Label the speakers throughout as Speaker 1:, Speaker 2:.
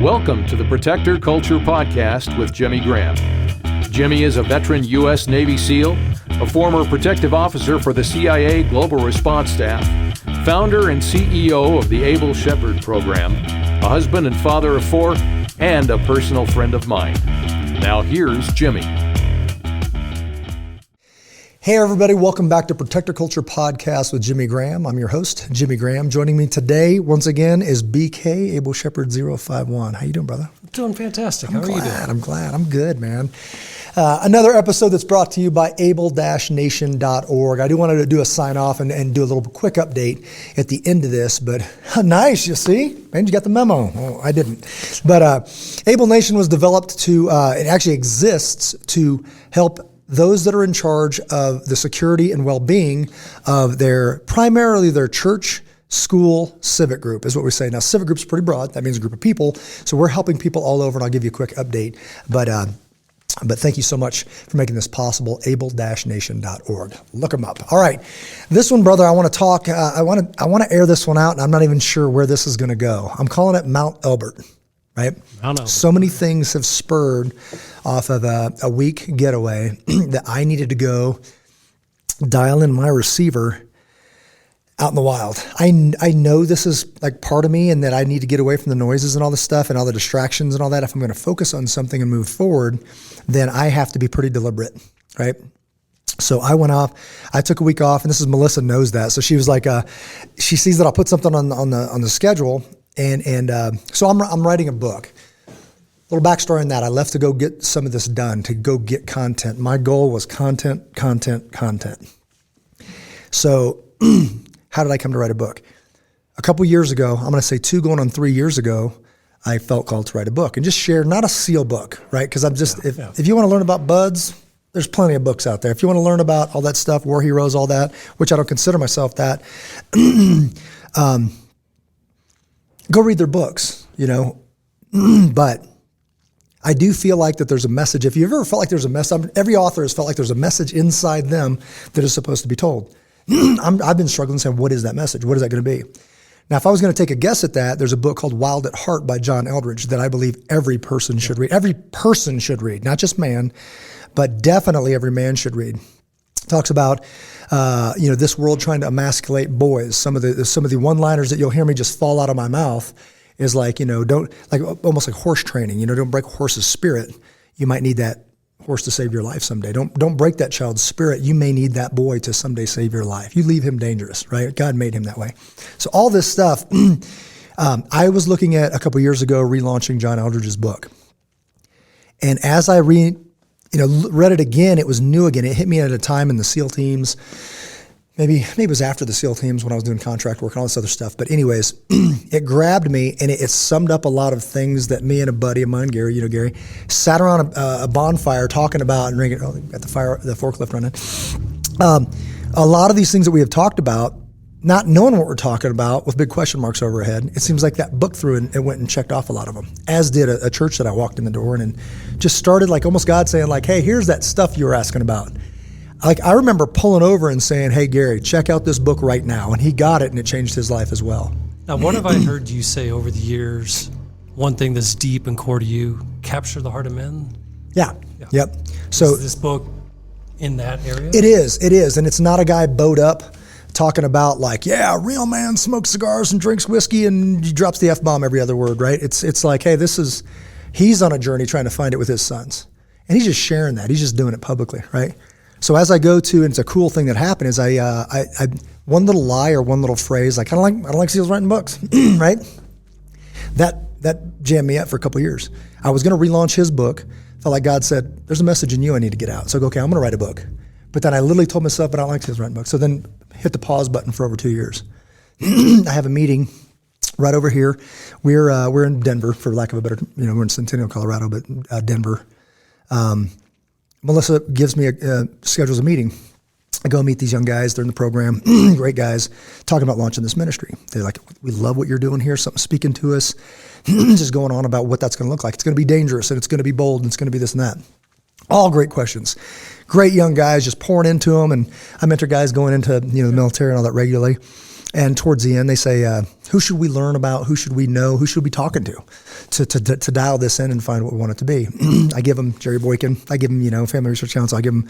Speaker 1: Welcome to the Protector Culture Podcast with Jimmy Graham. Jimmy is a veteran U.S. Navy SEAL, a former protective officer for the CIA Global Response Staff, founder and CEO of the Able Shepherd Program, a husband and father of four, and a personal friend of mine. Now here's Jimmy.
Speaker 2: Hey everybody, welcome back to Protector Culture Podcast with Jimmy Graham. I'm your host, Jimmy Graham. Joining me today, once again, is BK, Able Shepherd 051. How you doing, brother?
Speaker 3: Doing fantastic. How are you doing?
Speaker 2: I'm glad. I'm good, man. Another episode that's brought to you by able-nation.org. I do want to do a sign off and do a little quick update at the end of this, but nice, you see? Man, you got the memo. Oh, I didn't. But Able Nation was developed to, it actually exists to help those that are in charge of the security and well-being of primarily their church, school, civic group is what we say. Now, civic group's pretty broad. That means a group of people. So we're helping people all over, and I'll give you a quick update. But thank you so much for making this possible, able-nation.org. Look them up. All right. This one, brother, I want to talk, I want to air this one out, and I'm not even sure where this is going to go. I'm calling it Mount Elbert, right?
Speaker 3: Mount Elbert.
Speaker 2: So many things have spurred off of a week getaway that I needed to go dial in my receiver out in the wild. I know this is like part of me and that I need to get away from the noises and all this stuff and all the distractions and all that. If I'm going to focus on something and move forward, then I have to be pretty deliberate, right? So I went off, I took a week off, and this is Melissa knows that. So she was like, she sees that I'll put something on the schedule. And so I'm writing a book. Little backstory on that. I left to go get some of this done, to go get content. My goal was content. So how did I come to write a book? A couple years ago, I'm going to say 2 going on 3 years ago, I felt called to write a book and just share, not a SEAL book, right? Because I'm just, if you want to learn about buds, there's plenty of books out there. If you want to learn about all that stuff, war heroes, all that, which I don't consider myself that, go read their books, you know. But I do feel like that there's a message. If you've ever felt like there's a message, every author has felt like there's a message inside them that is supposed to be told. I've been struggling saying, what is that message? What is that going to be? Now, if I was going to take a guess at that, there's a book called Wild at Heart by John Eldridges that I believe every person should read. Every person should read, not just man, but definitely every man should read. It talks about this world trying to emasculate boys. Some of the one-liners that you'll hear me just fall out of my mouth is like, almost like horse training. Don't break a horse's spirit. You might need that horse to save your life someday. Don't break that child's spirit. You may need that boy to someday save your life. You leave him dangerous, right? God made him that way. So all this stuff, I was looking at a couple years ago relaunching John Eldridge's book. And as I read it again, it was new again. It hit me at a time in the SEAL teams. Maybe it was after the SEAL teams when I was doing contract work and all this other stuff. But anyways, it grabbed me and it summed up a lot of things that me and a buddy of mine, Gary, Gary, sat around a bonfire talking about and ringing. Oh, got the forklift running. A lot of these things that we have talked about, not knowing what we're talking about with big question marks over our head, it seems like that book through and it went and checked off a lot of them, as did a church that I walked in the door and just started like almost God saying like, hey, here's that stuff you were asking about. Like I remember pulling over and saying, hey, Gary, check out this book right now. And he got it and it changed his life as well.
Speaker 3: Now, what have I heard you say over the years? One thing that's deep and core to you, capture the heart of men?
Speaker 2: Yeah. Yep. So
Speaker 3: is this book in that area?
Speaker 2: It is. And it's not a guy bowed up talking about like, yeah, a real man smokes cigars and drinks whiskey and he drops the F-bomb every other word, right? It's like, hey, he's on a journey trying to find it with his sons. And he's just sharing that. He's just doing it publicly, right? So as I go to, and it's a cool thing that happened, is I one little lie or one little phrase, I don't like SEALs writing books, right? That jammed me up for a couple of years. I was going to relaunch his book. Felt like God said, there's a message in you I need to get out. So I go, okay, I'm going to write a book. But then I literally told myself, but I don't like SEALs writing books. So then hit the pause button for over 2 years. I have a meeting right over here. We're in Denver, for lack of a better, we're in Centennial, Colorado, but Denver. Melissa gives me schedules a meeting. I go meet these young guys. They're in the program, great guys, talking about launching this ministry. They're like, we love what you're doing here. Something's speaking to us. Just going on about what that's going to look like. It's going to be dangerous, and it's going to be bold, and it's going to be this and that. All great questions. Great young guys, just pouring into them. And I mentor guys going into the military and all that regularly. And towards the end, they say, who should we learn about? Who should we know? Who should we be talking to dial this in and find what we want it to be? I give them Jerry Boykin. I give them, Family Research Council. I give them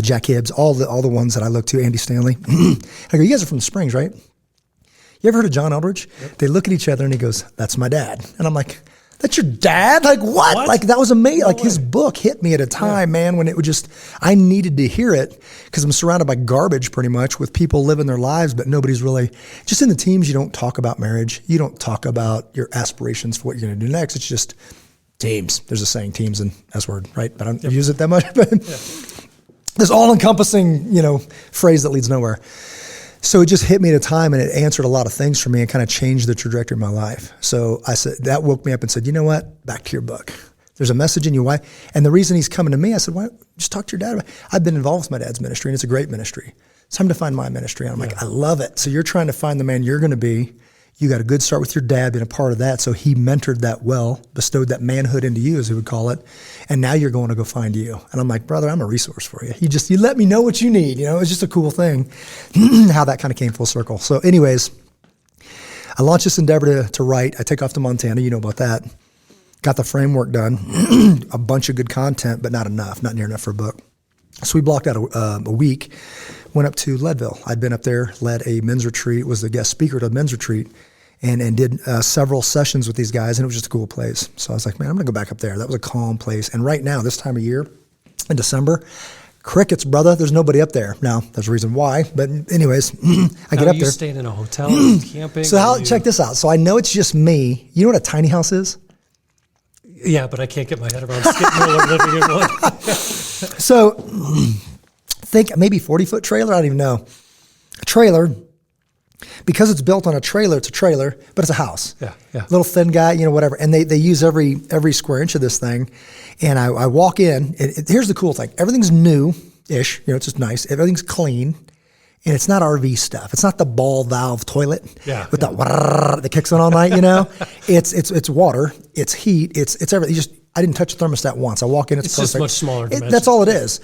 Speaker 2: Jack Hibbs, all the ones that I look to, Andy Stanley. I go, you guys are from the Springs, right? You ever heard of John Eldridge? Yep. They look at each other and he goes, that's my dad. And I'm like, that's your dad? Like what? Like that was amazing. No like way. His book hit me at a time, man, when it would I needed to hear it because I'm surrounded by garbage pretty much with people living their lives, but nobody's really, just in the teams, you don't talk about marriage. You don't talk about your aspirations for what you're going to do next. It's just teams. There's a saying, teams and S word, right? But I don't use it that much. But this all-encompassing, phrase that leads nowhere. So it just hit me at a time and it answered a lot of things for me and kind of changed the trajectory of my life. So I said, that woke me up and said, you know what? Back to your book. There's a message in you. Why? And the reason he's coming to me, I said, why? Just talk to your dad about it. I've been involved with my dad's ministry and it's a great ministry. It's time to find my ministry. And I'm like, I love it. So you're trying to find the man you're going to be. You got a good start with your dad being a part of that. So he mentored that well, bestowed that manhood into you, as he would call it. And now you're going to go find you. And I'm like, brother, I'm a resource for you. You let me know what you need. It's just a cool thing how that kind of came full circle. So anyways, I launched this endeavor to write. I take off to Montana. You know about that. Got the framework done, a bunch of good content, but not enough, not near enough for a book. So we blocked out a week, went up to Leadville. I'd been up there, led a men's retreat, was the guest speaker at a men's retreat, and did several sessions with these guys, and it was just a cool place. So I was like, man, I'm going to go back up there. That was a calm place. And right now, this time of year, in December, crickets, brother. There's nobody up there. Now, there's a reason why, but anyways, I get up there. Are you
Speaker 3: staying in a hotel, camping?
Speaker 2: So check this out. So I know it's just me. You know what a tiny house is?
Speaker 3: Yeah, but I can't get my head around Skip Miller living in one.
Speaker 2: So think maybe 40-foot trailer. I don't even know. A trailer, because it's built on a trailer, it's a trailer, but it's a house.
Speaker 3: Yeah.
Speaker 2: Little thin guy, whatever. And they use every square inch of this thing. And I walk in. Here's the cool thing. Everything's new-ish. It's just nice. Everything's clean. And it's not RV stuff. It's not the ball valve toilet with that kicks on all night, It's water, it's heat, it's everything. I didn't touch the thermostat once. I walk in, it's perfect.
Speaker 3: Just much smaller dimensions.
Speaker 2: That's all it is.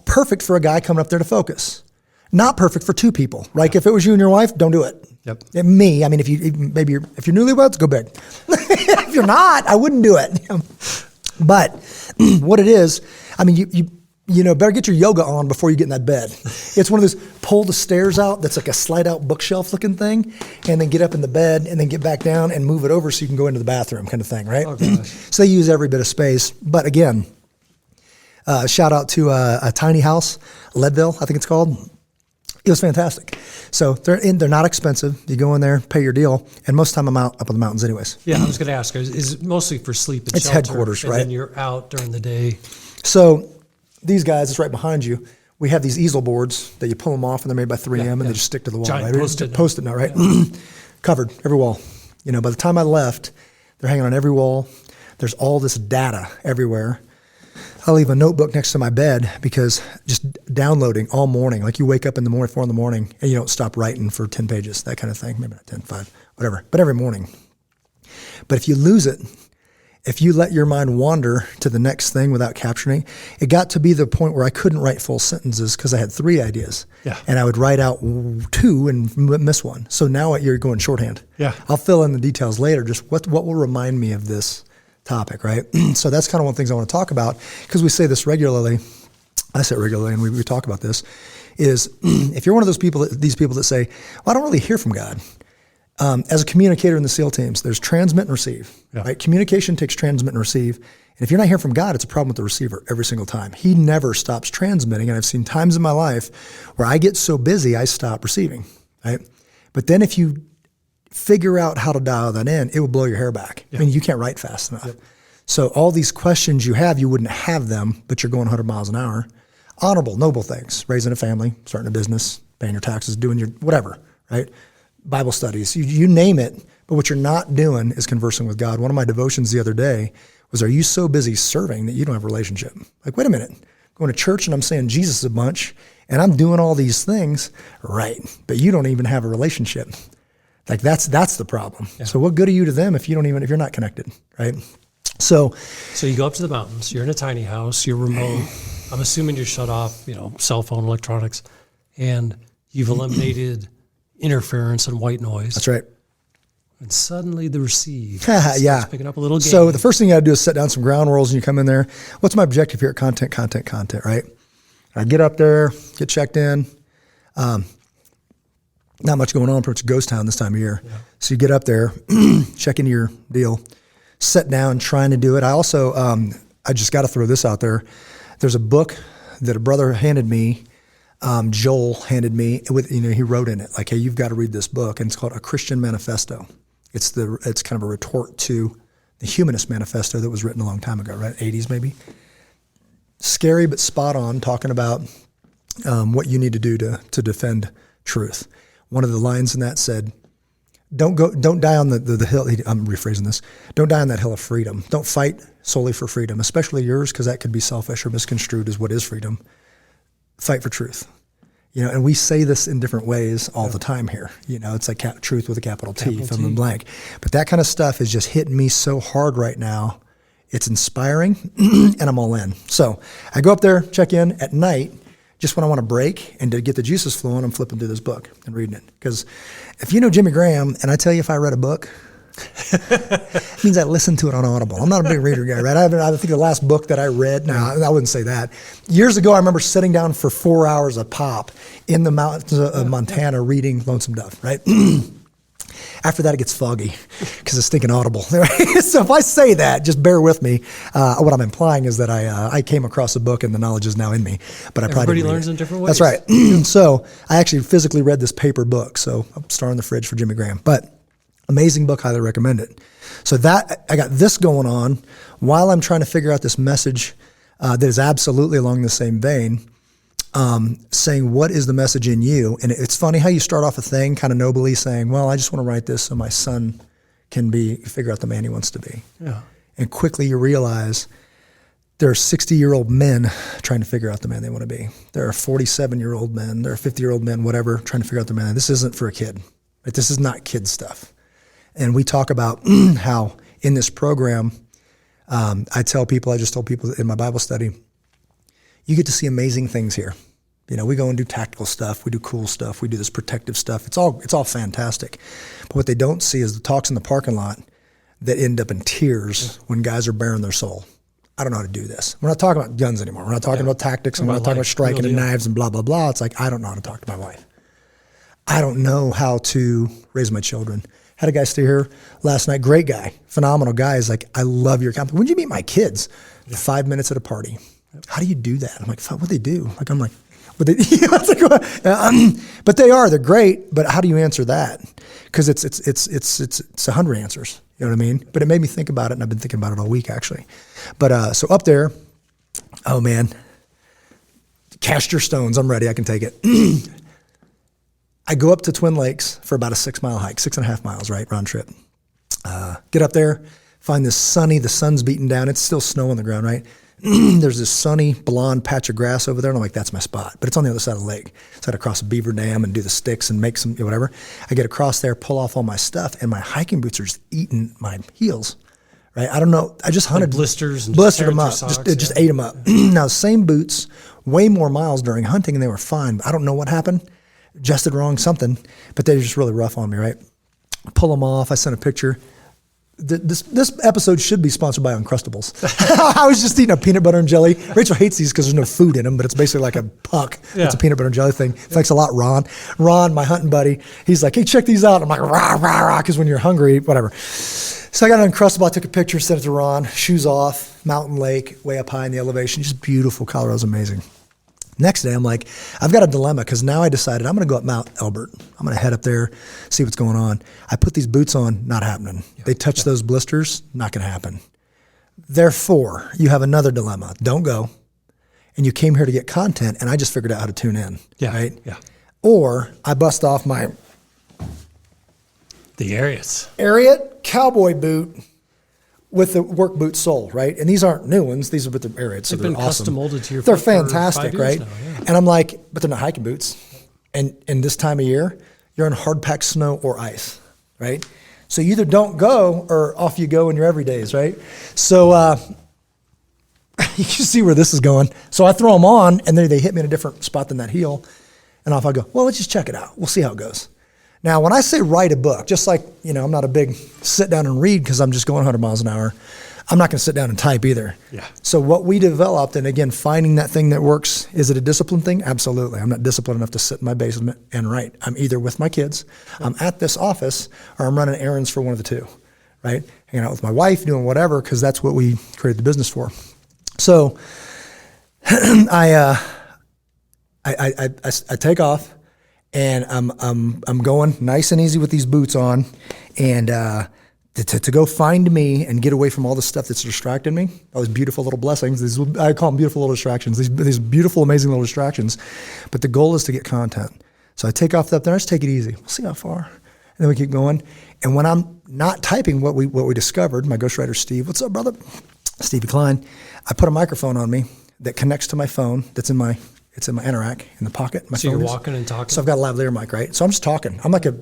Speaker 2: Perfect for a guy coming up there to focus. Not perfect for two people, right? Like if it was you and your wife, don't do it.
Speaker 3: Yep.
Speaker 2: Me, I mean, if you're newlyweds, go big. If you're not, I wouldn't do it. But what it is, I mean, you better get your yoga on before you get in that bed. It's one of those pull the stairs out that's like a slide out bookshelf looking thing, and then get up in the bed and then get back down and move it over so you can go into the bathroom kind of thing, right? Oh, gosh. So they use every bit of space. But again, shout out to a tiny house, Leadville, I think it's called. It was fantastic. So they're not expensive. You go in there, pay your deal, and most of the time I'm out up in the mountains anyways.
Speaker 3: Yeah, I was going to ask, is it mostly for sleep and
Speaker 2: it's
Speaker 3: shelter? It's
Speaker 2: headquarters, right?
Speaker 3: And then you're out during the day.
Speaker 2: So these guys, it's right behind you. We have these easel boards that you pull them off, and they're made by 3M, and they just stick to the wall.
Speaker 3: Giant
Speaker 2: right? Post-it note, right? Yeah. Covered every wall. By the time I left, they're hanging on every wall. There's all this data everywhere. I'll leave a notebook next to my bed because just downloading all morning. Like you wake up in the morning, 4 a.m, and you don't stop writing for 10 pages, that kind of thing. Maybe not 10, 5, whatever. But every morning. But if you lose it, if you let your mind wander to the next thing without capturing, it got to be the point where I couldn't write full sentences because I had 3 ideas.
Speaker 3: Yeah.
Speaker 2: And I would write out 2 and miss one. So now you're going shorthand.
Speaker 3: Yeah.
Speaker 2: I'll fill in the details later, just what will remind me of this topic, right? So that's kind of one of the things I want to talk about because we say this regularly. I say it regularly, and we talk about this, is if you're one of those people, these people that say, well, I don't really hear from God. As a communicator in the SEAL teams, there's transmit and receive, right? Communication takes transmit and receive. And if you're not hearing from God, it's a problem with the receiver every single time. He never stops transmitting. And I've seen times in my life where I get so busy, I stop receiving, right? But then if you figure out how to dial that in, it will blow your hair back. I mean, you can't write fast enough. Yep. So all these questions you have, you wouldn't have them, but you're going 100 miles an hour. Honorable, noble things, raising a family, starting a business, paying your taxes, doing your whatever, right? Bible studies, you name it, but what you're not doing is conversing with God. One of my devotions the other day was, are you so busy serving that you don't have a relationship? Like, wait a minute, going to church and I'm saying Jesus a bunch and I'm doing all these things, right, but you don't even have a relationship. Like that's the problem. Yeah. So what good are you to them if you're not connected, right? So
Speaker 3: you go up to the mountains, you're in a tiny house, you're remote. I'm assuming you're shut off, cell phone, electronics, and you've eliminated interference and white noise.
Speaker 2: That's right.
Speaker 3: And suddenly the receive
Speaker 2: Yeah.
Speaker 3: starts picking up a little gain.
Speaker 2: So the first thing you got to do is set down some ground rules and you come in there. What's my objective here? Content, right? I get up there, get checked in. Not much going on, pretty much ghost town this time of year. Yeah. So you get up there, check into your deal, sit down, trying to do it. I also, I just got to throw this out there. There's a book that a brother handed me, Joel handed me with, he wrote in it like, hey, you've got to read this book. And it's called A Christian Manifesto. It's kind of a retort to the Humanist Manifesto that was written a long time ago, right? 80s maybe. Scary, but spot on, talking about what you need to do to defend truth. One of the lines in that said, don't die on the hill. I'm rephrasing this. Don't die on that hill of freedom. Don't fight solely for freedom, especially yours, because that could be selfish or misconstrued as what is freedom. Fight for truth. And we say this in different ways all the time here. It's like truth with a capital T, fill in blank. But that kind of stuff is just hitting me so hard right now. It's inspiring, and I'm all in. So I go up there, check in at night, just when I want to break and to get the juices flowing, I'm flipping through this book and reading it. Because if you know Jimmy Graham, and I tell you if I read a book, it means I listened to it on Audible. I'm not a big reader guy, right? I think the last book that I read, I wouldn't say that. Years ago, I remember sitting down for 4 hours a pop in the mountains of Montana reading Lonesome Dove, right? After that, it gets foggy because it's thinking Audible. So if I say that, just bear with me. What I'm implying is that I came across a book and the knowledge is now in me. But
Speaker 3: Everybody learns in different ways.
Speaker 2: That's right. So I actually physically read this paper book. So I'm starting the fridge for Jimmy Graham. But amazing book, highly recommend it. So that I got this going on while I'm trying to figure out this message that is absolutely along the same vein. Saying, what is the message in you? And it's funny how you start off a thing kind of nobly saying, well, I just want to write this so my son can figure out the man he wants to be.
Speaker 3: Yeah.
Speaker 2: And quickly you realize there are 60-year-old men trying to figure out the man they want to be. There are 47-year-old men, there are 50-year-old men, whatever, trying to figure out the man. This isn't for a kid. Right? This is not kid stuff. And we talk about how in this program, I just told people in my Bible study, you get to see amazing things here. We go and do tactical stuff. We do cool stuff. We do this protective stuff. It's all fantastic. But what they don't see is the talks in the parking lot that end up in tears when guys are bearing their soul. I don't know how to do this. We're not talking about guns anymore. We're not talking about tactics, and we're not talking about striking and knives and blah, blah, blah. It's like, I don't know how to talk to my wife. I don't know how to raise my children. Had a guy stay here last night. Great guy. Phenomenal guy. He's like, I love your company. When'd you meet my kids? 5 minutes at a party. How do you do that? I'm like, what'd they do? I'm like, but they're great. But how do you answer that? Because it's 100 answers. You know what I mean? But it made me think about it, and I've been thinking about it all week actually. But so up there, oh man, cast your stones. I'm ready. I can take it. I go up to Twin Lakes for about a 6-mile hike, 6.5 miles, right, round trip. Get up there, find this the sun's beating down. It's still snow on the ground, right? There's this sunny blonde patch of grass over there, and I'm like, that's my spot. But it's on the other side of the lake. So I had to cross a beaver dam and do the sticks and make some whatever. I get across there, pull off all my stuff, and my hiking boots are just eating my heels. Right? I don't know. I just hunted.
Speaker 3: Like blisters and
Speaker 2: blistered them up.
Speaker 3: socks,
Speaker 2: just ate them up. Now, same boots, way more miles during hunting, and they were fine. I don't know what happened. Adjusted wrong, something. But they were just really rough on me, right? Pull them off. I sent a picture. This episode should be sponsored by Uncrustables. I was just eating a peanut butter and jelly. Rachel hates these because there's no food in them, but it's basically like a puck. Yeah. It's a peanut butter and jelly thing. Thanks a lot, Ron. Ron, my hunting buddy, he's like, hey, check these out. I'm like, rah, rah, rah, because when you're hungry, whatever. So I got an Uncrustable. I took a picture, sent it to Ron. Shoes off, mountain lake, way up high in the elevation. Just beautiful. Colorado's amazing. Next day, I'm like, I've got a dilemma because now I decided I'm going to go up Mount Elbert. I'm going to head up there, see what's going on. I put these boots on, not happening. Yeah. They touch those blisters, not going to happen. Therefore, you have another dilemma. Don't go. And you came here to get content, and I just figured out how to tune in.
Speaker 3: Yeah.
Speaker 2: Right?
Speaker 3: Yeah.
Speaker 2: Or I bust off
Speaker 3: the Ariats.
Speaker 2: Ariat cowboy boot with the work boot sole, right? And these aren't new ones. These are with the Ariats. So
Speaker 3: they've been
Speaker 2: awesome.
Speaker 3: Custom molded to your
Speaker 2: They're
Speaker 3: foot for
Speaker 2: fantastic,
Speaker 3: 5 years
Speaker 2: right?
Speaker 3: now, yeah.
Speaker 2: And I'm like, but they're not hiking boots. And this time of year, you're in hard packed snow or ice, right? So you either don't go or off you go in your everydays, right? So you can see where this is going. So I throw them on, and then they hit me in a different spot than that heel. And off I go, well, let's just check it out. We'll see how it goes. Now, when I say write a book, just like, I'm not a big sit down and read because I'm just going 100 miles an hour. I'm not going to sit down and type either.
Speaker 3: Yeah.
Speaker 2: So what we developed, and again, finding that thing that works, is it a discipline thing? Absolutely. I'm not disciplined enough to sit in my basement and write. I'm either with my kids, I'm at this office, or I'm running errands for one of the two, right? Hanging out with my wife, doing whatever, because that's what we created the business for. So I take off, and I'm going nice and easy with these boots on, and to go find me and get away from all the stuff that's distracting me, all these beautiful little blessings. I call them beautiful little distractions. These beautiful, amazing little distractions. But the goal is to get content. So I take off up there. I just take it easy. We'll see how far, and then we keep going. And when I'm not typing what we discovered, my ghostwriter Steve, what's up, brother? Stevie Klein. I put a microphone on me that connects to my phone. It's in my anorak in the pocket.
Speaker 3: So you're walking and talking.
Speaker 2: So I've got a lavalier mic, right? So I'm just talking. I'm like a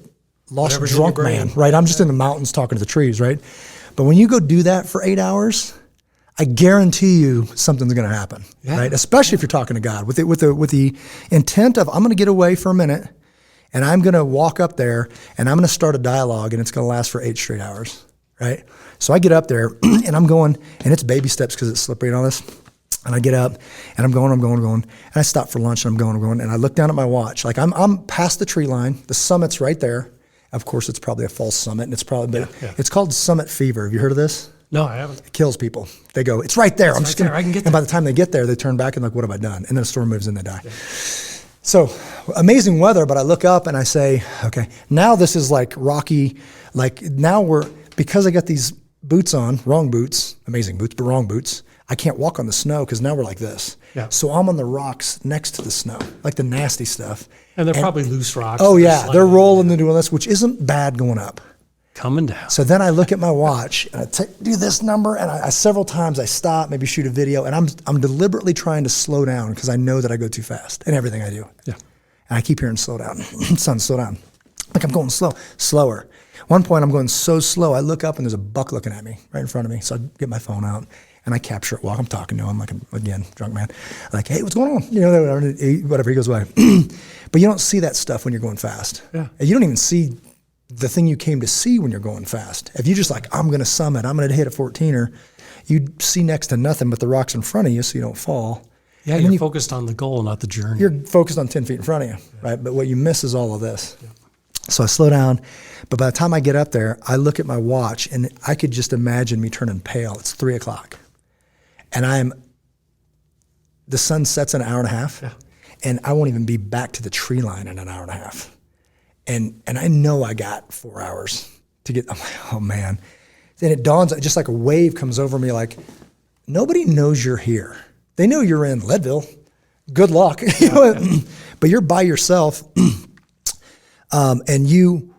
Speaker 2: lost drunk man, right? I'm just in the mountains talking to the trees, right? But when you go do that for 8 hours, I guarantee you something's going to happen, right? Especially if you're talking to God with the intent of, I'm going to get away for a minute, and I'm going to walk up there, and I'm going to start a dialogue, and it's going to last for 8 straight hours, right? So I get up there, and I'm going, and it's baby steps because it's slippery and all this. And I get up, and I'm going, and I stop for lunch, and I'm going, and I look down at my watch. Like I'm past the tree line. The summit's right there. Of course, it's probably a false summit, and it's probably, it's called summit fever. Have you heard of this?
Speaker 3: No, I haven't.
Speaker 2: It kills people. They go, it's right there.
Speaker 3: I can get there.
Speaker 2: And by the time they get there, they turn back and like, what have I done? And then the storm moves and they die. Yeah. So amazing weather, but I look up and I say, okay, now this is like rocky. Like now because I got these boots on, wrong boots, amazing boots, but wrong boots. I can't walk on the snow because now we're like this.
Speaker 3: Yeah.
Speaker 2: So I'm on the rocks next to the snow, like the nasty stuff.
Speaker 3: And they're probably loose rocks.
Speaker 2: Oh yeah, they're rolling and doing this, which isn't bad going up.
Speaker 3: Coming down.
Speaker 2: So then I look at my watch and I do this number, and I several times I stop, maybe shoot a video, and I'm deliberately trying to slow down because I know that I go too fast in everything I do.
Speaker 3: Yeah.
Speaker 2: And I keep hearing slow down, son, slow down. Like I'm going slower. One point I'm going so slow, I look up and there's a buck looking at me right in front of me. So I get my phone out and I capture it while I'm talking to him, like again, drunk man. Like, hey, what's going on? Whatever, he goes away. But you don't see that stuff when you're going fast.
Speaker 3: Yeah.
Speaker 2: And you don't even see the thing you came to see when you're going fast. If you just like, I'm going to summit, I'm going to hit a 14er, you see next to nothing but the rocks in front of you so you don't fall.
Speaker 3: Yeah, you're focused on the goal, not the journey.
Speaker 2: You're focused on 10 feet in front of you, right? But what you miss is all of this. Yeah. So I slow down, but by the time I get up there, I look at my watch and I could just imagine me turning pale. It's 3:00. And the sun sets in an hour and a half, and I won't even be back to the tree line in an hour and a half. And I know I got 4 hours to get, I'm like, oh man. Then it dawns, just like a wave comes over me, like, nobody knows you're here. They know you're in Leadville. Good luck. But you're by yourself. And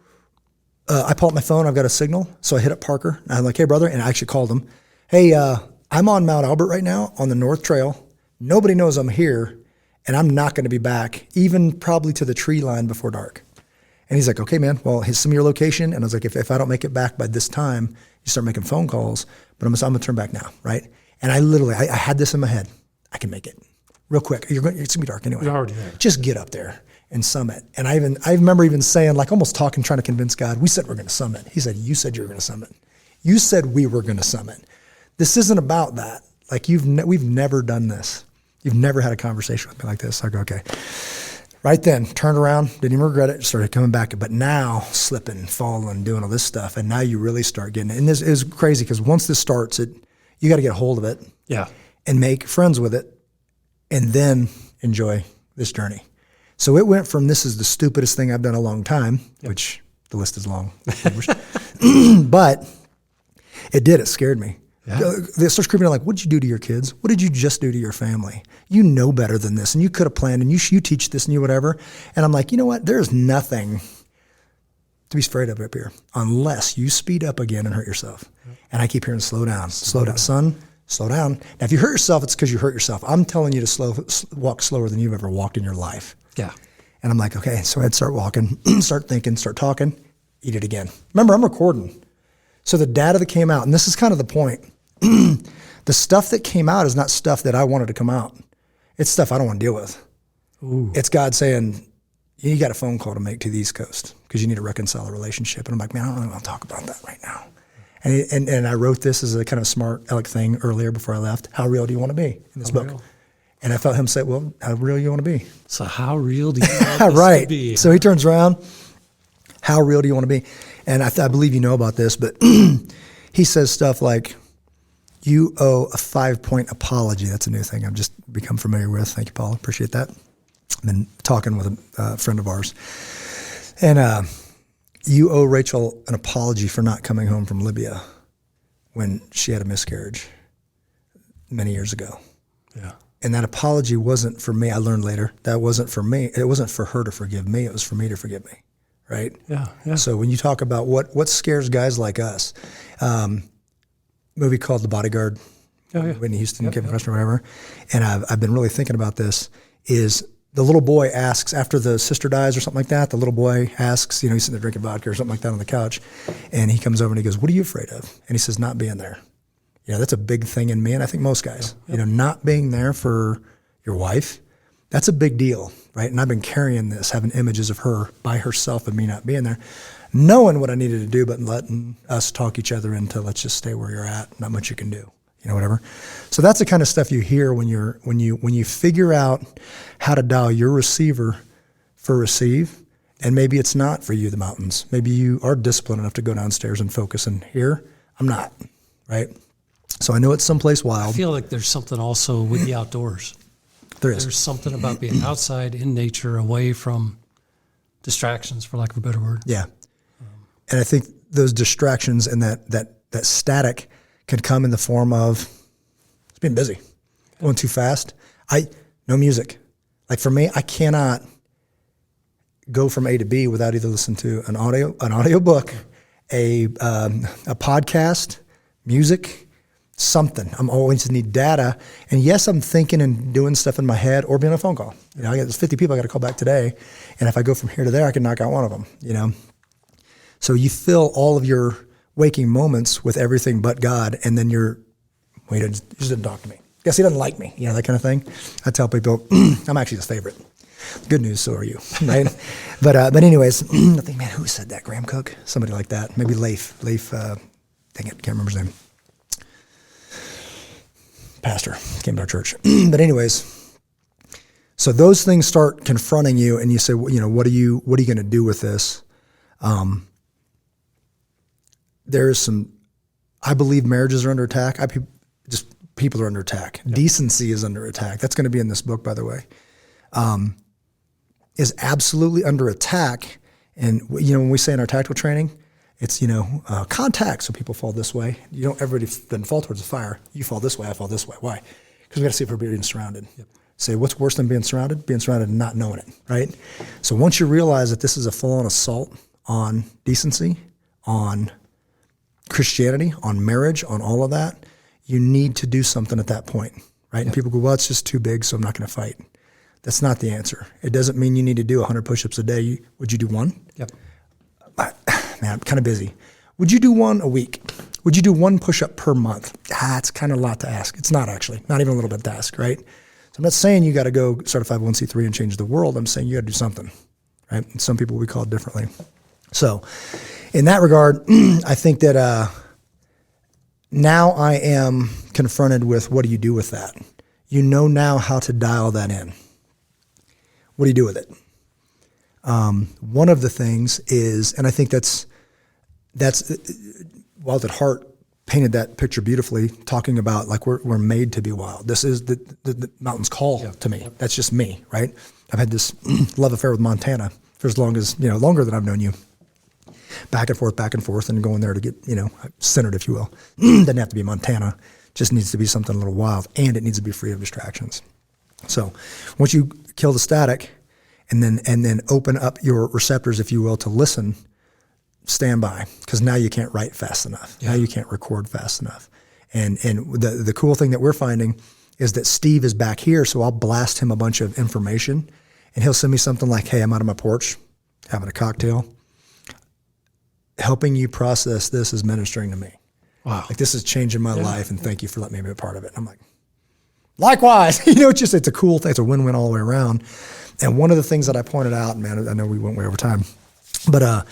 Speaker 2: I pull up my phone, I've got a signal. So I hit up Parker, and I'm like, hey brother, and I actually called him. Hey, I'm on Mount Elbert right now on the North Trail. Nobody knows I'm here, and I'm not going to be back, even probably to the tree line before dark. And he's like, okay, man, well, send me your location. And I was like, if I don't make it back by this time, you start making phone calls, but I'm going to turn back now, right? And I had this in my head. I can make it real quick. It's going to be dark anyway.
Speaker 3: You're already there.
Speaker 2: Just get up there and summit. And I remember even saying, like almost talking, trying to convince God, we said we're going to summit. He said, you said you were going to summit. You said we were going to summit. This isn't about that. Like we've never done this. You've never had a conversation with me like this. I go, okay. Right then, turned around, didn't even regret it, started coming back. But now, slipping, falling, doing all this stuff, and now you really start getting it. And this is crazy because once this starts, you got to get a hold of it, and make friends with it, and then enjoy this journey. So it went from this is the stupidest thing I've done in a long time, which the list is long, but it scared me. Yeah. They start creeping in like, what did you do to your kids? What did you just do to your family? You know better than this, and you could have planned, and you teach this and you whatever. And I'm like, you know what? There's nothing to be afraid of up here unless you speed up again and hurt yourself. Yep. And I keep hearing, slow down, son, slow down. Now, if you hurt yourself, it's because you hurt yourself. I'm telling you to walk slower than you've ever walked in your life. Yeah. And I'm like, okay, so I'd start walking, start thinking, start talking, eat it again. Remember, I'm recording. So the data that came out, and this is kind of the point, the stuff that came out is not stuff that I wanted to come out. It's stuff I don't want to deal with. Ooh. It's God saying, you got a phone call to make to the East Coast because you need to reconcile the relationship. And I'm like, man, I don't really want to talk about that right now. And I wrote this as a kind of smart aleck thing earlier before I left. How real do you want to be in this book?
Speaker 3: Real.
Speaker 2: And I felt him say, well, how real do you want to be?
Speaker 3: So how real do you want this
Speaker 2: right.
Speaker 3: to be?
Speaker 2: So he turns around, how real do you want to be? And I believe you know about this, but he says stuff like, you owe a 5-point apology. That's a new thing I've just become familiar with. Thank you, Paul. Appreciate that. I've been talking with a friend of ours. And you owe Rachel an apology for not coming home from Libya when she had a miscarriage many years ago.
Speaker 3: Yeah.
Speaker 2: And that apology wasn't for me. I learned later that wasn't for me. It wasn't for her to forgive me. It was for me to forgive me, right?
Speaker 3: Yeah.
Speaker 2: So when you talk about what scares guys like us, movie called The Bodyguard, Whitney Houston, Kevin Costner, whatever, and I've been really thinking about this, is the little boy asks, after the sister dies or something like that, the little boy asks, he's sitting there drinking vodka or something like that on the couch, and he comes over and he goes, what are you afraid of? And he says, not being there. That's a big thing in me, and I think most guys, not being there for your wife, that's a big deal, right? And I've been carrying this, having images of her by herself and me not being there, knowing what I needed to do, but letting us talk each other into, let's just stay where you're at, not much you can do, whatever. So that's the kind of stuff you hear when you figure out how to dial your receiver for receive, and maybe it's not for you, the mountains. Maybe you are disciplined enough to go downstairs and focus, and here, I'm not, right? So I know it's someplace wild.
Speaker 3: I feel like there's something also with the outdoors. There's something about being outside in nature, away from distractions, for lack of a better word.
Speaker 2: Yeah. And I think those distractions and that static can come in the form of it's being busy, going too fast. No music. Like for me, I cannot go from A to B without either listening to an audio book, a podcast, music, something. I'm always need data. And yes, I'm thinking and doing stuff in my head or being on a phone call. I got 50 people I got to call back today. And if I go from here to there, I can knock out one of them, So you fill all of your waking moments with everything but God. And then he just didn't talk to me. Guess he doesn't like me, that kind of thing. I tell people, I'm actually his favorite. Good news, so are you, right? but anyways, I think, man, who said that? Graham Cook? Somebody like that. Maybe Leif, dang it, can't remember his name. Pastor, came to our church. But anyways, so those things start confronting you and you say, what are you going to do with this? I believe marriages are under attack. People are under attack. Yep. Decency is under attack. That's going to be in this book, by the way. Is absolutely under attack. And, when we say in our tactical training, it's, contact. So people fall this way. Everybody doesn't fall towards the fire. You fall this way, I fall this way. Why? Because we got to see if we're being surrounded. Yep. Say, what's worse than being surrounded? Being surrounded and not knowing it, right? So once you realize that this is a full-on assault on decency, on Christianity, on marriage, on all of that, you need to do something at that point, right? Yep. And people go, well, it's just too big, so I'm not going to fight. That's not the answer. It doesn't mean you need to do 100 push-ups a day. Would you do one?
Speaker 3: Yep.
Speaker 2: Man, I'm kind of busy. Would you do one a week? Would you do one push-up per month? It's kind of a lot to ask. It's not actually, not even a little bit to ask, right? So I'm not saying you got to go start a 501c3 and change the world. I'm saying you got to do something, right? And some people we call it differently. So in that regard, I think that now I am confronted with what do you do with that? You know now how to dial that in. What do you do with it? One of the things is, and I think that's Wild at Heart painted that picture beautifully, talking about like we're made to be wild. This is the mountain's call to me. Yep. That's just me, right? I've had this love affair with Montana for as long as, longer than I've known you. Back and forth, and going there to get, centered, if you will. Doesn't have to be Montana. Just needs to be something a little wild, and it needs to be free of distractions. So once you kill the static and then open up your receptors, if you will, to listen, stand by, because now you can't write fast enough. Yeah. Now you can't record fast enough. And the cool thing that we're finding is that Steve is back here, so I'll blast him a bunch of information, and he'll send me something like, hey, I'm out on my porch having a cocktail. Helping you process this is ministering to me.
Speaker 3: Wow.
Speaker 2: Like, this is changing my life, and thank you for letting me be a part of it. And I'm like, likewise. It's a cool thing. It's a win-win all the way around. And one of the things that I pointed out, man, I know we went way over time, but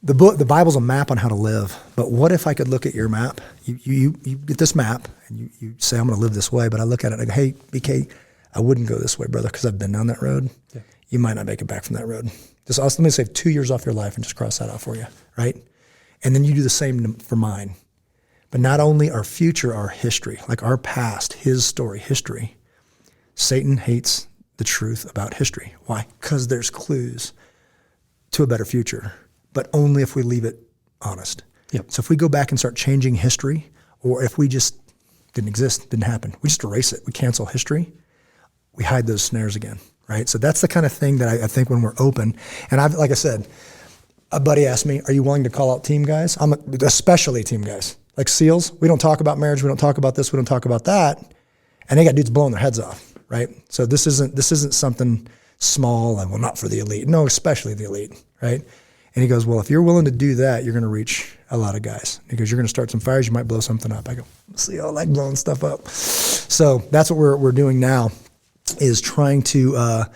Speaker 2: the Bible's a map on how to live. But what if I could look at your map? You get this map, and you say, I'm going to live this way, but I look at it and I go, hey, BK, I wouldn't go this way, brother, because I've been down that road. Yeah. You might not make it back from that road. Just let me save 2 years off your life and just cross that out for you, right? And then you do the same for mine. But not only our future, our history, like our past, his story, history. Satan hates the truth about history. Why? Because there's clues to a better future, but only if we leave it honest.
Speaker 3: Yep.
Speaker 2: So if we go back and start changing history, or if we just didn't exist, didn't happen, we just erase it, we cancel history, we hide those snares again, right? So that's the kind of thing that I think when we're open, and like I said, a buddy asked me, are you willing to call out team guys? Especially team guys. Like SEALs, we don't talk about marriage, we don't talk about this, we don't talk about that, and they got dudes blowing their heads off, right? So this isn't something small and, well, not for the elite. No, especially the elite, right? And he goes, well, if you're willing to do that, you're going to reach a lot of guys. Because you're going to start some fires, you might blow something up. I go, see, I like blowing stuff up. So that's what we're doing now, is trying to,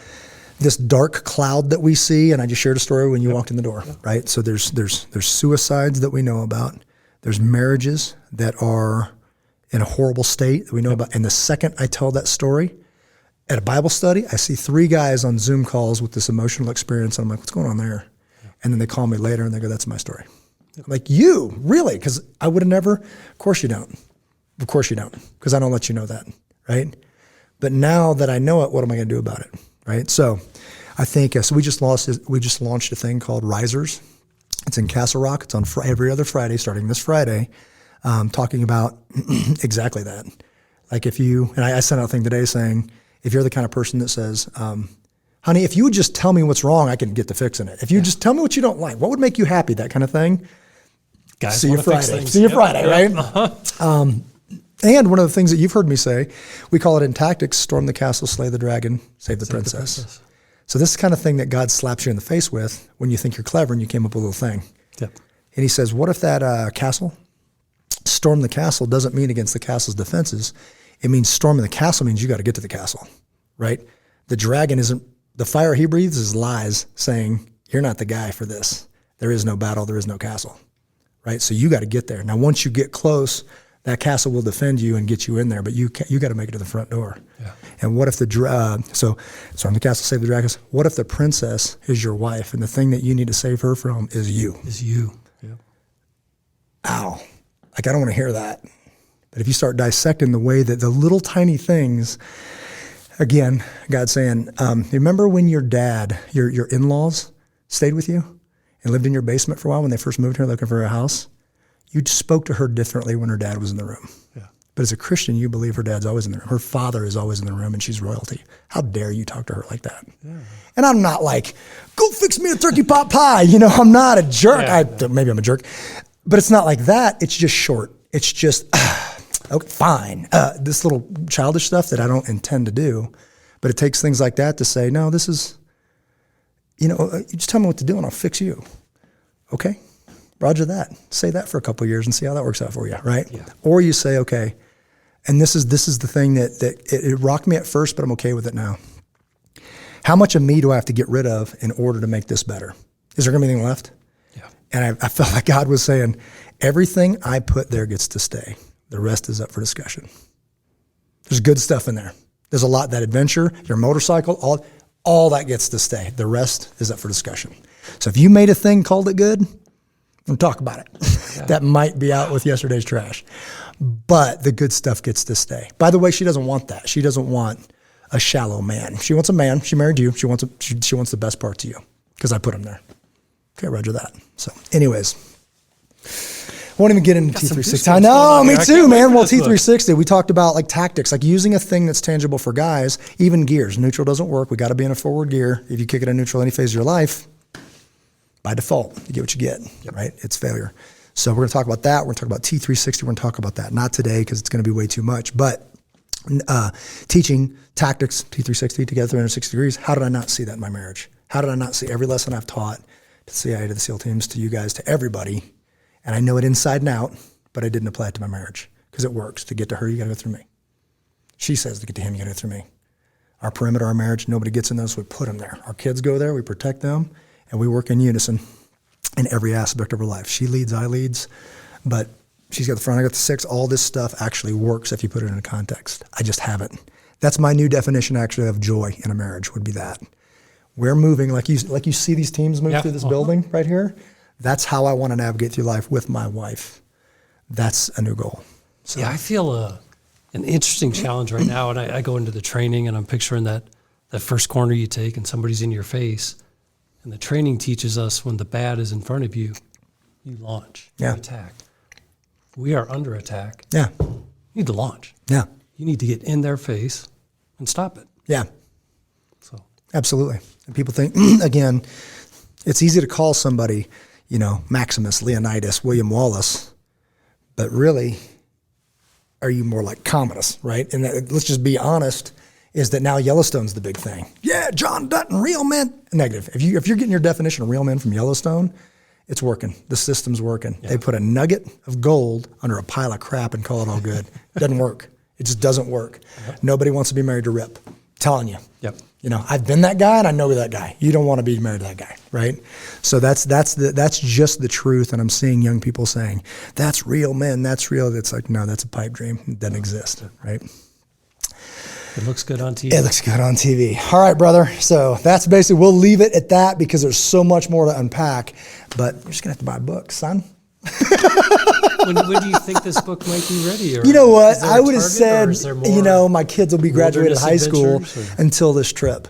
Speaker 2: this dark cloud that we see, and I just shared a story when you walked in the door, right? So there's suicides that we know about. There's marriages that are in a horrible state that we know about. And the second I tell that story at a Bible study, I see 3 guys on Zoom calls with this emotional experience. And I'm like, what's going on there? And then they call me later and they go, that's my story. I'm like, you? Really? Because I would have never. Of course you don't. Of course you don't. Because I don't let you know that, right? But now that I know it, what am I going to do about it, right? So I think, so we just launched a thing called Risers. It's in Castle Rock. It's on every other Friday, starting this Friday, talking about exactly that. Like and I sent out a thing today saying, if you're the kind of person that says, honey, if you would just tell me what's wrong, I can get to fixing it. If you just tell me what you don't like, what would make you happy, that kind of thing.
Speaker 3: Guys,
Speaker 2: see you Friday. See you Friday, right? Uh-huh. And one of the things that you've heard me say, we call it in tactics, storm the castle, slay the dragon, save the princess. So this is the kind of thing that God slaps you in the face with when you think you're clever and you came up with a little thing.
Speaker 3: Yep.
Speaker 2: And he says, what if that castle, storm the castle, doesn't mean against the castle's defenses. It means storming the castle means you got to get to the castle, right? The dragon isn't, the fire he breathes is lies saying, you're not the guy for this. There is no battle, there is no castle, right? So you got to get there. Now, once you get close, that castle will defend you and get you in there, but you got to make it to the front door. Yeah. And what if so storm the castle, save the dragons. What if the princess is your wife and the thing that you need to save her from is you?
Speaker 3: Is you. Yeah.
Speaker 2: Ow. Like, I don't want to hear that. But if you start dissecting the way that the little tiny things, again, God's saying, remember when your dad, your in-laws stayed with you and lived in your basement for a while when they first moved here looking for a house? You spoke to her differently when her dad was in the room. Yeah. But as a Christian, you believe her dad's always in the room. Her father is always in the room, and she's royalty. How dare you talk to her like that? Yeah. And I'm not like, go fix me a turkey pot pie. I'm not a jerk. Yeah. Maybe I'm a jerk. But it's not like that. It's just short. It's just, okay, fine. This little childish stuff that I don't intend to do. But it takes things like that to say, no, this is, you just tell me what to do, and I'll fix you. Okay? Roger that. Say that for a couple of years and see how that works out for you, right? Yeah. Or you say, okay, and this is the thing that it rocked me at first, but I'm okay with it now. How much of me do I have to get rid of in order to make this better? Is there going to be anything left? Yeah. And I felt like God was saying, everything I put there gets to stay. The rest is up for discussion. There's good stuff in there. There's a lot, that adventure, your motorcycle, all that gets to stay. The rest is up for discussion. So if you made a thing, called it good, and talk about it. Yeah. That might be out with yesterday's trash. But the good stuff gets to stay. By the way, she doesn't want that. She doesn't want a shallow man. She wants a man. She married you. She wants the best parts of you because I put him there. Okay, roger that. So anyways, I won't even get into T360. I know, me too, man. Well, T360, we talked about like tactics, like using a thing that's tangible for guys, even gears. Neutral doesn't work. We got to be in a forward gear. If you kick it in neutral any phase of your life, by default, you get what you get, right? It's failure. So we're going to talk about that. We're going to talk about T360. We're going to talk about that. Not today because it's going to be way too much, but teaching tactics, T360, together 360 degrees. How did I not see that in my marriage? How did I not see every lesson I've taught to the CIA, to the SEAL teams, to you guys, to everybody? And I know it inside and out, but I didn't apply it to my marriage because it works. To get to her, you got to go through me. She says to get to him, you got to go through me. Our perimeter, our marriage, nobody gets in those, we put them there. Our kids go there, we protect them, and we work in unison in every aspect of her life. She leads, I leads, but she's got the front, I got the six. All this stuff actually works if you put it in a context. I just haven't. That's my new definition actually of joy in a marriage would be that. We're moving, like you see these teams move through this building right here. That's how I want to navigate through life with my wife. That's a new goal. So.
Speaker 3: Yeah, I feel an interesting challenge right now, and I go into the training, and I'm picturing that first corner you take, and somebody's in your face, and the training teaches us when the bad is in front of you, you launch, you attack. We are under attack.
Speaker 2: Yeah.
Speaker 3: You need to launch.
Speaker 2: Yeah.
Speaker 3: You need to get in their face and stop it.
Speaker 2: Yeah.
Speaker 3: So
Speaker 2: absolutely. And people think, again, it's easy to call somebody, Maximus, Leonidas, William Wallace, but really, are you more like Commodus, right? And let's just be honest, is that now Yellowstone's the big thing. Yeah, John Dutton, real men. Negative. If you're getting your definition of real men from Yellowstone, it's working. The system's working. Yeah. They put a nugget of gold under a pile of crap and call it all good. It doesn't work. It just doesn't work. Yep. Nobody wants to be married to Rip. I'm telling you.
Speaker 3: Yep.
Speaker 2: I've been that guy and I know that guy. You don't want to be married to that guy, right? So that's just the truth. And I'm seeing young people saying, that's real men, that's real. It's like, no, that's a pipe dream. It doesn't exist, right?
Speaker 3: It looks good on TV.
Speaker 2: It looks good on TV. All right, brother. So that's basically, we'll leave it at that because there's so much more to unpack. But you're just going to have to buy a book, son.
Speaker 3: When do you think this book might be ready? Or
Speaker 2: you know what?
Speaker 3: I
Speaker 2: would have said, my kids will be graduated high school until this trip.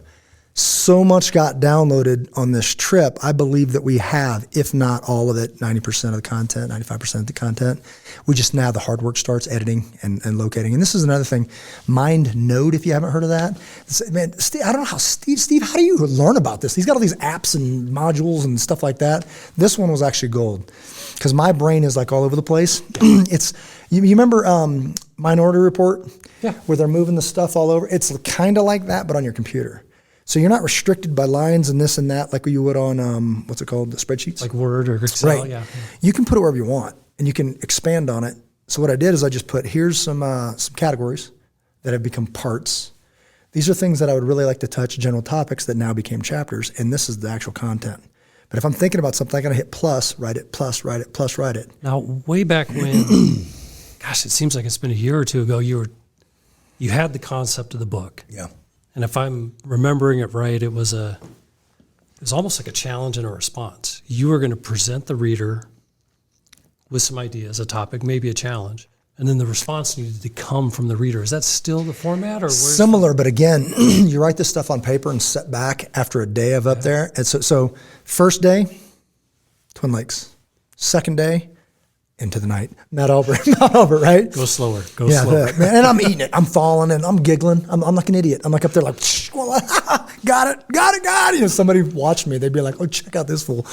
Speaker 2: So much got downloaded on this trip. I believe that we have, if not all of it, 90% of the content, 95% of the content. We just now the hard work starts, editing and locating. And this is another thing. MindNode, if you haven't heard of that. Man, Steve, I don't know how, Steve, how do you learn about this? He's got all these apps and modules and stuff like that. This one was actually gold because my brain is like all over the place. It's, you remember Minority Report?
Speaker 3: Yeah.
Speaker 2: Where they're moving the stuff all over? It's kind of like that, but on your computer. So you're not restricted by lines and this and that like you would on, what's it called, the spreadsheets?
Speaker 3: Like Word or Excel,
Speaker 2: right.
Speaker 3: Yeah.
Speaker 2: You can put it wherever you want, and you can expand on it. So what I did is I just put, here's some categories that have become parts. These are things that I would really like to touch, general topics that now became chapters, and this is the actual content. But if I'm thinking about something, I gotta hit plus, write it, plus, write it, plus, write it.
Speaker 3: Now, way back when, gosh, it seems like it's been a year or two ago, you had the concept of the book.
Speaker 2: Yeah.
Speaker 3: And if I'm remembering it right, it was almost like a challenge and a response. You were going to present the reader with some ideas, a topic, maybe a challenge, and then the response needed to come from the reader. Is that still the format, or
Speaker 2: similar? But again, you write this stuff on paper and set back after a day of up there. And so first day, Twin Lakes. Second day, into the night. Mount Elbert, right?
Speaker 3: Go slower. Slower.
Speaker 2: Man, and I'm eating it. I'm falling and I'm giggling. I'm like an idiot. I'm like up there like, got it. Somebody watched me. They'd be like, oh, check out this fool.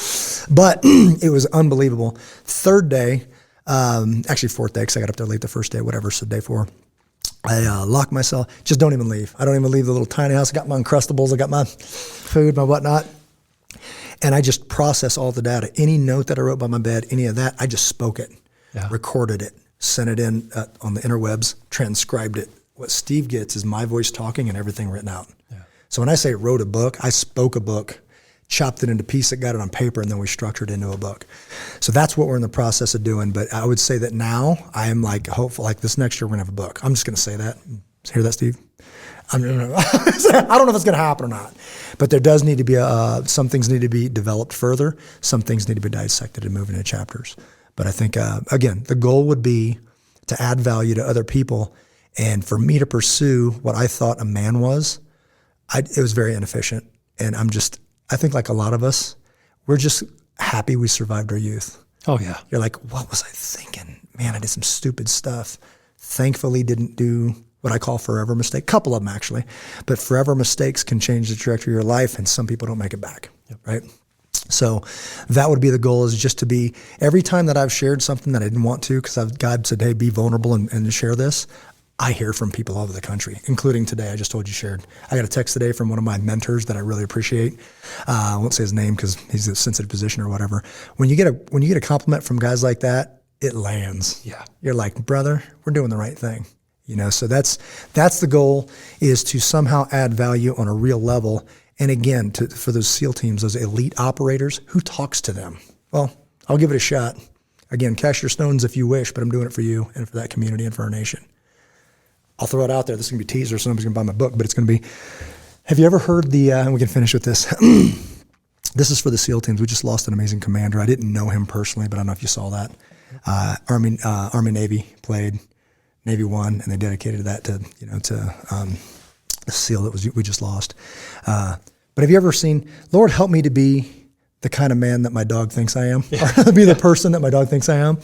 Speaker 2: But it was unbelievable. Third day, actually fourth day, because I got up there late the first day, whatever, so day 4. I lock myself. Just don't even leave. I don't even leave the little tiny house. I got my Uncrustables. I got my food, my whatnot. And I just process all the data. Any note that I wrote by my bed, any of that, I just spoke it, recorded it, sent it in on the interwebs, transcribed it. What Steve gets is my voice talking and everything written out. Yeah. So when I say wrote a book, I spoke a book, chopped it into pieces, got it on paper, and then we structured it into a book. So that's what we're in the process of doing. But I would say that now I am like hopeful, like this next year we're going to have a book. I'm just going to say that. Hear that, Steve? I don't know if it's going to happen or not, but there does need to be some things need to be developed further. Some things need to be dissected and moved into chapters. But I think, again, the goal would be to add value to other people. And for me to pursue what I thought a man was, it was very inefficient. And I think like a lot of us, we're just happy we survived our youth.
Speaker 3: Oh, yeah.
Speaker 2: You're like, what was I thinking? Man, I did some stupid stuff. Thankfully didn't do what I call forever mistake, couple of them actually, but forever mistakes can change the trajectory of your life, and some people don't make it back, right? So that would be the goal, is just to be, every time that I've shared something that I didn't want to, because God said, hey, be vulnerable and share this, I hear from people all over the country, including today. I just told you shared. I got a text today from one of my mentors that I really appreciate. I won't say his name because he's a sensitive position or whatever. When you get a compliment from guys like that, it lands.
Speaker 3: Yeah.
Speaker 2: You're like, brother, we're doing the right thing. So that's the goal, is to somehow add value on a real level. And again, for those SEAL teams, those elite operators, who talks to them? Well, I'll give it a shot. Again, cast your stones if you wish, but I'm doing it for you and for that community and for our nation. I'll throw it out there. This is going to be a teaser. Somebody's going to buy my book, but it's going to be, have you ever heard and we can finish with this. This is for the SEAL teams. We just lost an amazing commander. I didn't know him personally, but I don't know if you saw that. Army Navy played. Navy won, and they dedicated that to the SEAL that we just lost. But have you ever seen, Lord, help me to be the kind of man that my dog thinks I am, or be the person that my dog thinks I am?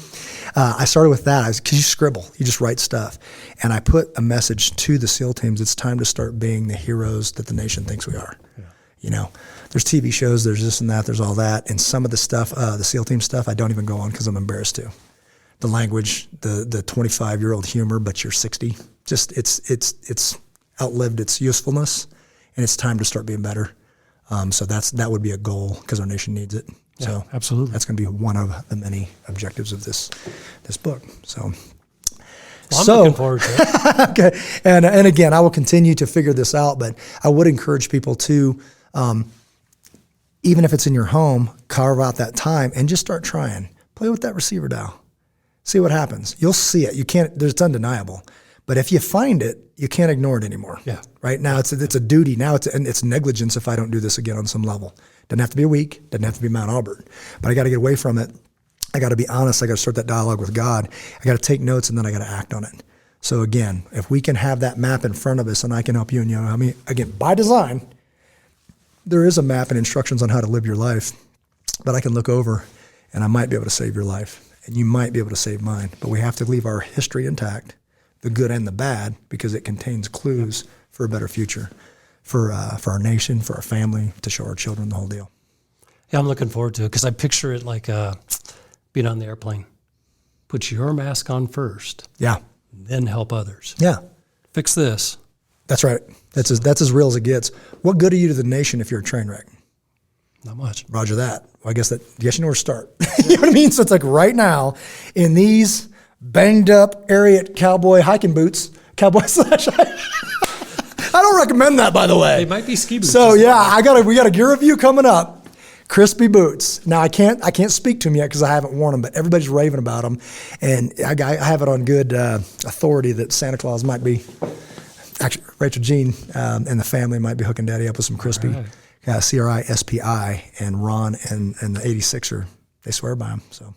Speaker 2: I started with that, because you scribble, you just write stuff. And I put a message to the SEAL teams. It's time to start being the heroes that the nation thinks we are. Yeah. There's TV shows, there's this and that, there's all that. And some of the stuff, the SEAL team stuff, I don't even go on because I'm embarrassed to. The language, the 25-year-old humor, but you're 60. Just it's outlived its usefulness, and it's time to start being better. So that would be a goal, because our nation needs it.
Speaker 3: Yeah,
Speaker 2: so
Speaker 3: absolutely,
Speaker 2: that's going to be one of the many objectives of this book. So.
Speaker 3: Well, I'm looking forward to it.
Speaker 2: Okay, and again, I will continue to figure this out, but I would encourage people to, even if it's in your home, carve out that time and just start trying. Play with that receiver dial. See what happens. You'll see it. You can't. It's undeniable. But if you find it, you can't ignore it anymore.
Speaker 3: Yeah.
Speaker 2: Right now, it's a duty. Now it's negligence if I don't do this again on some level. Doesn't have to be a week. Doesn't have to be Mount Elbert. But I got to get away from it. I got to be honest. I got to start that dialogue with God. I got to take notes, and then I got to act on it. So again, if we can have that map in front of us, and I can help you, and again, by design, there is a map and instructions on how to live your life, but I can look over, and I might be able to save your life. And you might be able to save mine, but we have to leave our history intact, the good and the bad, because it contains clues for a better future, for our nation, for our family, to show our children, the whole deal.
Speaker 3: Yeah, I'm looking forward to it, because I picture it like being on the airplane. Put your mask on first.
Speaker 2: Yeah.
Speaker 3: Then help others.
Speaker 2: Yeah.
Speaker 3: Fix this.
Speaker 2: That's right. That's as real as it gets. What good are you to the nation if you're a train wreck?
Speaker 3: Not much.
Speaker 2: Roger that. Well, I guess you know where to start. You know what I mean? So it's like right now, in these banged up Ariat cowboy hiking boots, cowboy slash. I don't recommend that, by the way.
Speaker 3: They might be ski boots.
Speaker 2: So yeah, we got a gear review coming up. Crispy boots. Now I can't speak to them yet because I haven't worn them, but everybody's raving about them, and I have it on good authority that Santa Claus might be. Actually, Rachel Jean and the family might be hooking Daddy up with some crispy.
Speaker 3: Right.
Speaker 2: CRISPI, and Ron and the 86er, they swear by them. So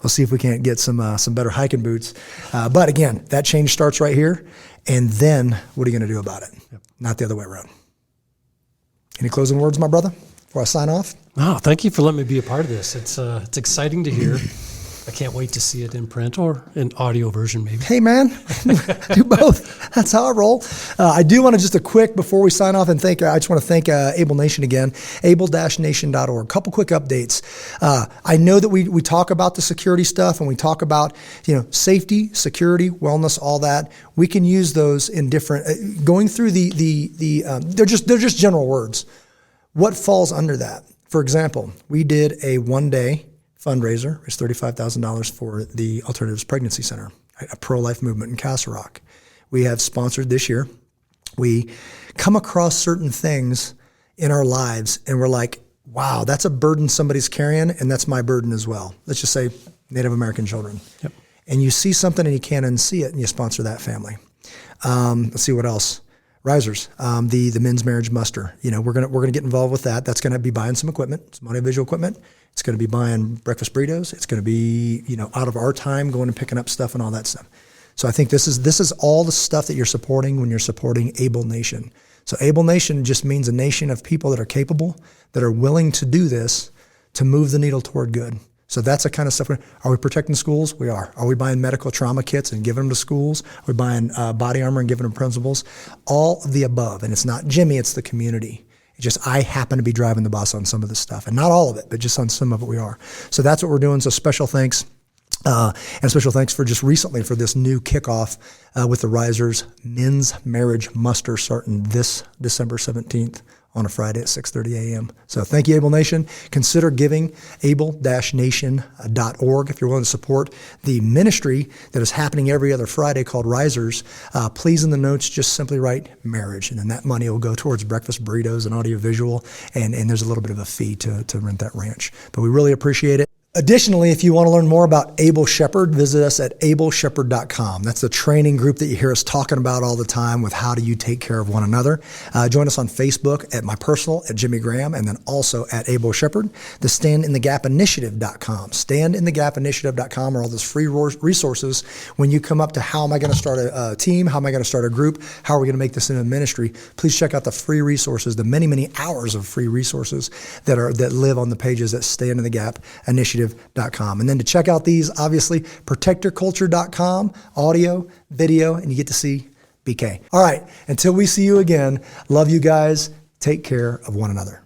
Speaker 2: we'll see if we can't get some better hiking boots. But again, that change starts right here. And then what are you going to do about it? Yep. Not the other way around. Any closing words, my brother, before I sign off?
Speaker 3: Oh, thank you for letting me be a part of this. It's exciting to hear. I can't wait to see it in print or in audio version, maybe.
Speaker 2: Hey, man, do both. That's how I roll. I do want to just before we sign off, and I just want to thank Able Nation again, able-nation.org. Couple quick updates. I know that we talk about the security stuff, and we talk about safety, security, wellness, all that. We can use those in different. Going through they're just general words. What falls under that? For example, we did a one-day fundraiser. It's $35,000 for the Alternatives Pregnancy Center, a pro-life movement in Castle Rock. We have sponsored this year. We come across certain things in our lives, and we're like, wow, that's a burden somebody's carrying, and that's my burden as well. Let's just say Native American children. Yep. And you see something and you can't unsee it, and you sponsor that family. Let's see what else. Risers, the men's marriage muster. We're gonna get involved with that. That's gonna be buying some equipment, some audiovisual equipment. It's gonna be buying breakfast burritos. It's gonna be out of our time going and picking up stuff and all that stuff. So I think this is all the stuff that you're supporting when you're supporting Able Nation. So Able Nation just means a nation of people that are capable, that are willing to do this, to move the needle toward good. So that's the kind of stuff. Are we protecting schools? We are. Are we buying medical trauma kits and giving them to schools? Are we buying body armor and giving them principals? All of the above. And it's not Jimmy, it's the community. It's just I happen to be driving the bus on some of this stuff. And not all of it, but just on some of it we are. So that's what we're doing. So special thanks And special thanks for just recently for this new kickoff with the Risers Men's Marriage Muster starting this December 17th on a Friday at 6:30 a.m. So thank you, Able Nation. Consider giving able-nation.org if you're willing to support the ministry that is happening every other Friday called Risers. Please, in the notes, just simply write marriage, and then that money will go towards breakfast burritos and audiovisual, and there's a little bit of a fee to rent that ranch. But we really appreciate it. Additionally, if you want to learn more about Able Shepherd, visit us at ableshepherd.com. That's the training group that you hear us talking about all the time with how do you take care of one another. Join us on Facebook at my personal, at Jimmy Graham, and then also at Able Shepherd. The standinthegapinitiative.com. Standinthegapinitiative.com are all those free resources when you come up to how am I going to start a team, how am I going to start a group, how are we going to make this into a ministry. Please check out the free resources, the many, many hours of free resources that live on the pages at standinthegapinitiative.com. And then to check out these, obviously, protectyourculture.com, audio, video, and you get to see BK. All right, until we see you again, love you guys. Take care of one another.